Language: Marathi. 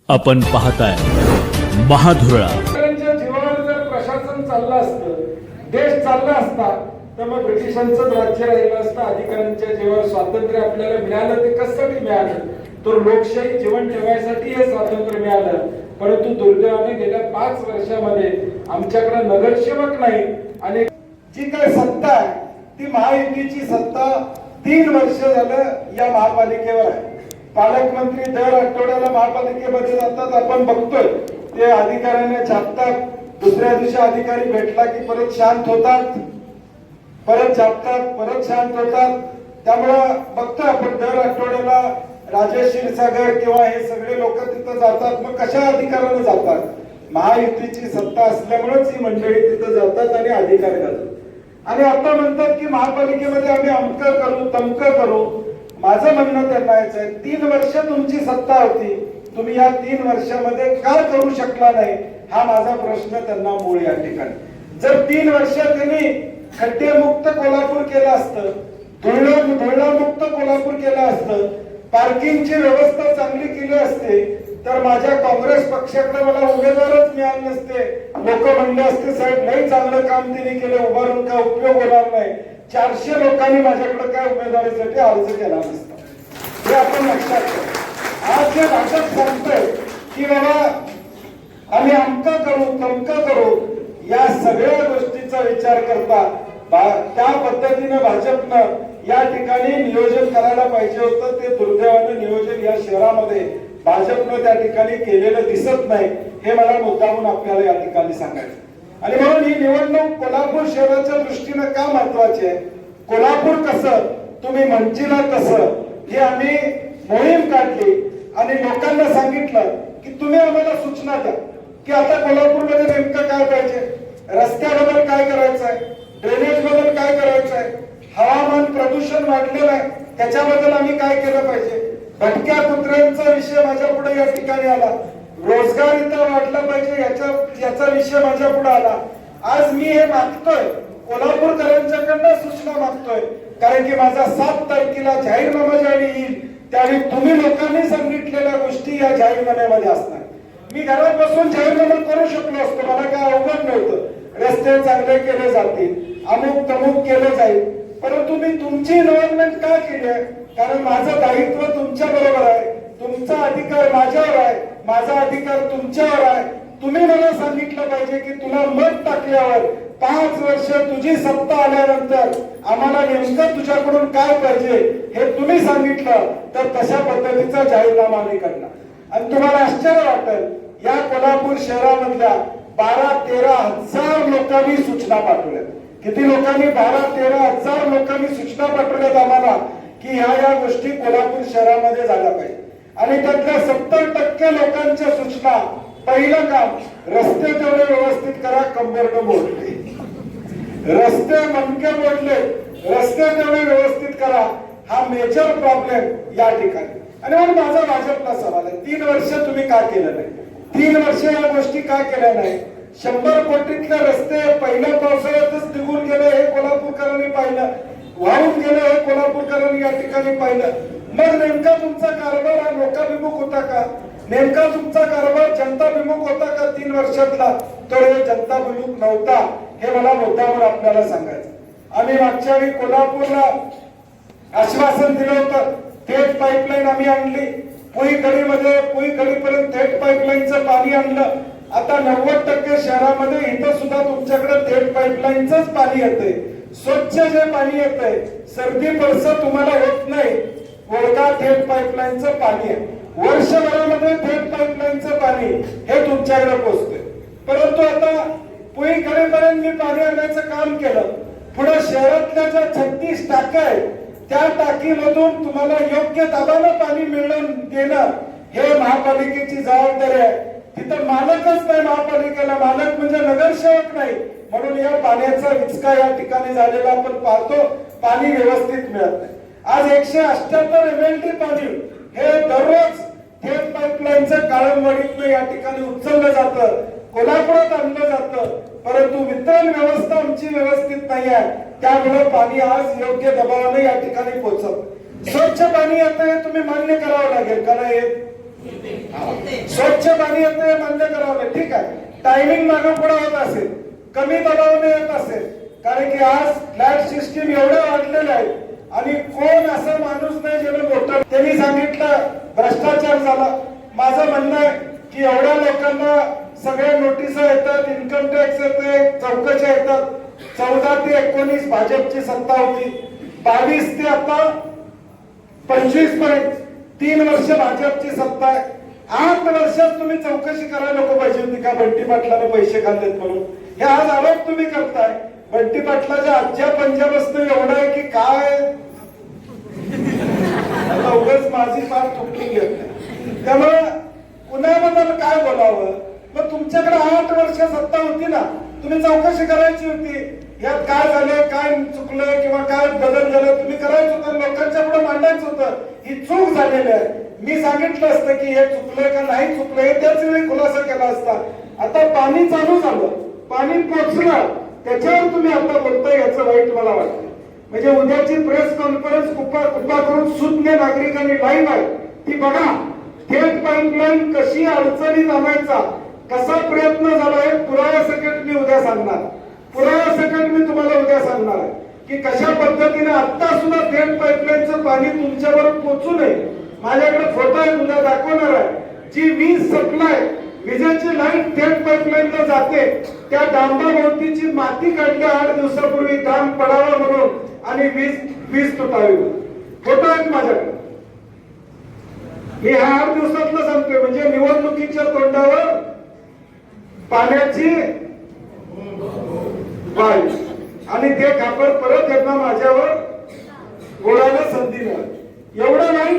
आपण पाहताय महाधुरळा. जीवावर जर प्रशासन चाललं असतं, देश चालला असता, तर मग ब्रिटिशांचं राज्य राहिलं असतं. अधिकाऱ्यांच्या जीवावर स्वातंत्र्य आपल्याला मिळालं, ते कशासाठी मिळालं? तर लोकशाही जीवन ठेवायसाठी हे स्वातंत्र्य मिळालं. परंतु दुर्दैवाने गेल्या 5 वर्षामध्ये आमच्याकडे नगरसेवक नाही आणि जी काही सत्ता आहे ती महायुतीची सत्ता 3 वर्ष झालं या महापालिकेवर आहे. पालकमंत्री दर आठवड्याला महापालिकेमध्ये जातात, आपण बघतोय ते अधिकाऱ्यांना छापतात. दुसऱ्या दिवशी अधिकारी भेटला की परत शांत होतात, परत छापतात, परत शांत होतात. त्यामुळं बघतोय आपण दर आठवड्याला राजेश क्षीरसागर किंवा हे सगळे लोक तिथं जातात. मग कशा अधिकाराने जातात? महायुतीची सत्ता असल्यामुळेच ही मंडळी तिथं जातात आणि अधिकार घालतात. आणि आता म्हणतात की महापालिकेमध्ये आम्ही अमकं करू तमकं करू. माझं म्हणणं त्यांना यायचं आहे, 3 वर्ष तुमची सत्ता होती, तुम्ही या 3 वर्षामध्ये का करू शकला नाही, हा माझा प्रश्न त्यांना मूळ या ठिकाणी. जर 3 वर्ष त्यांनी खड्डेमुक्त कोल्हापूर केलं असतं, धुळामुक्त कोल्हापूर केलं असतं, पार्किंगची व्यवस्था चांगली केली असते, तर माझ्या काँग्रेस पक्षाकडे मला उमेदवारच मिळाले नसते. लोक म्हणले असते, साहेब लई चांगलं काम तिने केलं, उभारून का उपयोग होणार नाही. 400 लोकांनी माझ्याकडे काय उमेदवारीसाठी अर्ज केला नसता. हे आपण लक्षात ठेवा. आज जे भाजप सांगतोय की बाबा आम्ही अमकं करू तमकं करू, या सगळ्या गोष्टीचा विचार करता त्या पद्धतीने भाजपनं या ठिकाणी नियोजन करायला पाहिजे होतं. ते दुर्दैवाने नियोजन या शहरामध्ये भाजपनं त्या ठिकाणी केलेलं दिसत नाही. हे मला मुद्दामून आपल्याला या ठिकाणी सांगायचं. आणि म्हणून ही निवडणूक कोल्हापूर शहराच्या दृष्टीनं का महत्वाची आहे? कोल्हापूर कसं तुम्ही म्हणशीला तसं, हे आम्ही मोहीम काढली आणि लोकांना सांगितलं की तुम्ही आम्हाला सूचना द्या की आता कोल्हापूरमध्ये नेमकं काय पाहिजे, रस्त्याबद्दल काय करायचं आहे, ड्रेनेज बद्दल काय करायचं आहे, हवामान प्रदूषण वाढलेलं आहे त्याच्याबद्दल आम्ही काय केलं पाहिजे, भटक्या कुत्र्यांचा विषय माझ्या पुढे या ठिकाणी आला, रोजगार इथं वाढला पाहिजे याचा विषय माझ्या पुढे आला. आज मी हे मागतोय, कोल्हापूरकरांच्याकडनं सूचना मागतोय, कारण की माझा 7 तारखेला जाहीरनामा ज्यावेळी येईल त्यावेळी तुम्ही लोकांनी सांगितलेल्या गोष्टी या जाहीरनाम्यामध्ये असणार. मी घरात बसून जाहीरनामा करू शकलो असतो, मला काय अवघड नव्हतं. रस्ते चांगले केले जातील, अमुक तमुक केलं जाईल, परंतु मी तुमची इन्व्हॉल्वमेंट का केली आहे? कारण माझं दायित्व तुमच्या बरोबर आहे, तुमचा अधिकार माझ्यावर आहे, माझा अधिकार तुमच्यावर आहे. तुम्ही मला सांगितलं पाहिजे की तुला मत टाकल्यावर 5 वर्ष तुझी सत्ता आल्यानंतर आम्हाला नेमकं तुझ्याकडून काय पाहिजे हे तुम्ही सांगितलं तर तशा पद्धतीचा जाहीरनामा आम्ही करणार. आणि तुम्हाला आश्चर्य वाटेल, या कोल्हापूर शहरामधल्या 12-13 हजार लोकांनी सूचना पाठवल्या. किती लोकांनी? 12-13 हजार लोकांनी सूचना पाठवल्यात आम्हाला की ह्या गोष्टी कोल्हापूर शहरामध्ये झाल्या पाहिजे. आणि त्यातल्या 70% लोकांच्या सूचना, पहिलं काम रस्ते तेवढे व्यवस्थित करा, कंबरनं मोडले रस्ते, मनके मोडले, रस्ते तेवढे व्यवस्थित करा, हा मेजर प्रॉब्लेम या ठिकाणी. आणि म्हणून माझा भाजपला सवाल आहे, 3 वर्ष तुम्ही का केलं नाही? 3 वर्ष या गोष्टी का केल्या नाही? 100 कोटीतले रस्ते पहिल्या पावसाळ्यातच निघून गेले हे कोल्हापूरकरांनी पाहिलं, वाहून गेले हे कोल्हापूरकरांनी या ठिकाणी पाहिलं. मग नेमका तुमचा कारभार हा लोकाभिमुख होता का? नेमका तुमचा कारभार जनताभिमुख होता का 3 वर्षातला? तर हे जनताभिमुख नव्हता, हे मला मुद्दामून आपल्याला सांगायचं. आम्ही मागच्या वेळी कोल्हापूरला आश्वासन दिलं होतं, थेट पाईपलाईन आम्ही आणली, पुईखडीपर्यंत थेट पाईपलाईनचं पाणी आणलं. आता 90% शहरामध्ये इथं सुद्धा तुमच्याकडे थेट पाईपलाईनचंच पाणी येतंय. स्वच्छ जे पाणी येतंय, सर्दी पडसं तुम्हाला होत नाही, वळका थेट पाईपलाईनचं पाणी आहे. वर्षभरामध्ये थेट पाईपलाईनचं पाणी हे तुमच्याकडे पोहोचतंय. परंतु आता पुईखडीपर्यंत मी पाणी आणण्याचं काम केलं. पुढे शहरातल्या ज्या 36 टाक्या आहेत त्या टाकीमधून तुम्हाला योग्य दाबानं पाणी मिळवून देणं हे महापालिकेची जबाबदारी आहे. तिथं मालकच नाही, महापालिकेला मालक म्हणजे नगरसेवक नाही. म्हणून या पाण्याचा विचका या ठिकाणी झालेला आपण पाहतो, पाणी व्यवस्थित मिळत नाही. आज 178 MLD पाणी हे दररोज थेट पाईपलाईनचं काळंबवाडीतनं या ठिकाणी उचललं जातं, कोल्हापुरात आणलं जातं, परंतु वितरण व्यवस्था आमची व्यवस्थित नाही आहे. त्यामुळे पाणी आज योग्य दबावाने या ठिकाणी पोहोचत. स्वच्छ पाणी येतं हे तुम्ही मान्य करावं लागेल का नाही? स्वच्छ पाणी येते मान्य करावं, ठीक आहे. टायमिंग मागे पुढे होत असेल, कमी दबावाने येत असेल, कारण की आज फ्लॅट सिस्टीम एवढ्या वाढलेल्या आहेत आणि कोण असा माणूस नाही ज्याला मोठं. त्यांनी सांगितलं भ्रष्टाचार झाला. माझं म्हणणं आहे की एवढ्या लोकांना सगळ्या नोटिसा येतात, इन्कम टॅक्स येते, चौकशा येतात. 14 ते 19 भाजपची सत्ता होती, 22 ते आता 25 पर्यंत 3 वर्ष भाजपची सत्ता आहे. 8 वर्षात तुम्ही चौकशी करायला नको पाहिजे होती का बंटी पाटलाने पैसे खाल्लेत म्हणून? हे आज आरोप तुम्ही करताय. बंटी पाटलाच्या आजच्या पंजाब असतं एवढं आहे की काय आता उगाच माझी फार तुटून घेत नाही. त्यामुळे कुणाबद्दल काय बोलावं? मग तुमच्याकडे 8 वर्ष सत्ता होती ना, तुम्ही चौकशी करायची होती. यात काय झालं, काय चुकलं किंवा काय बदल झालं तुम्ही करायचं होतं, लोकांच्या पुढे मांडायचं होतं. ही चूक झालेली आहे. मी सांगितलं असतं की हे चुकलंय का नाही चुकलंय, त्याच वेळी खुलासा केला असता. आता पाणी चालू झालं, पाणी पोचलं, त्याच्यावर तुम्ही आता बोलताय, याचं वाईट मला वाटतं. म्हणजे उद्याची प्रेस कॉन्फरन्स कुप्पा करून सुज्ञ नागरिकांनी लाईव्ह आहे ती बघा. थेट पाईपलाईन कशी अडचणीत आणायचा कसा प्रयत्न झाला हे पुराव्यासकट मी उद्या सांगणार. पुराव्यासकट मी तुम्हाला उद्या सांगणार आहे की कशा पद्धतीने आता सुद्धा थेट पाईपलाईनचं पाणी तुमच्यावर पोचू नये. माझ्याकडे फोटो आहे, उद्या दाखवणार आहे. जी वीज सप्लाय, विजेची लाईन थेट पाईपलाईनला जाते, त्या डांबाभोवतीची माती काढली 8 दिवसापूर्वी डांब पडावा म्हणून आणि वीज तुटावी. फोटो आहेत माझ्याकडे. मी हा 8 दिवसातलं सांगतोय. म्हणजे निवडणुकीच्या तोंडावर पाण्याची वाढ आणि ते खापर परत यांना माझ्यावर गोळाला संधी मिळाली. एवढं नाही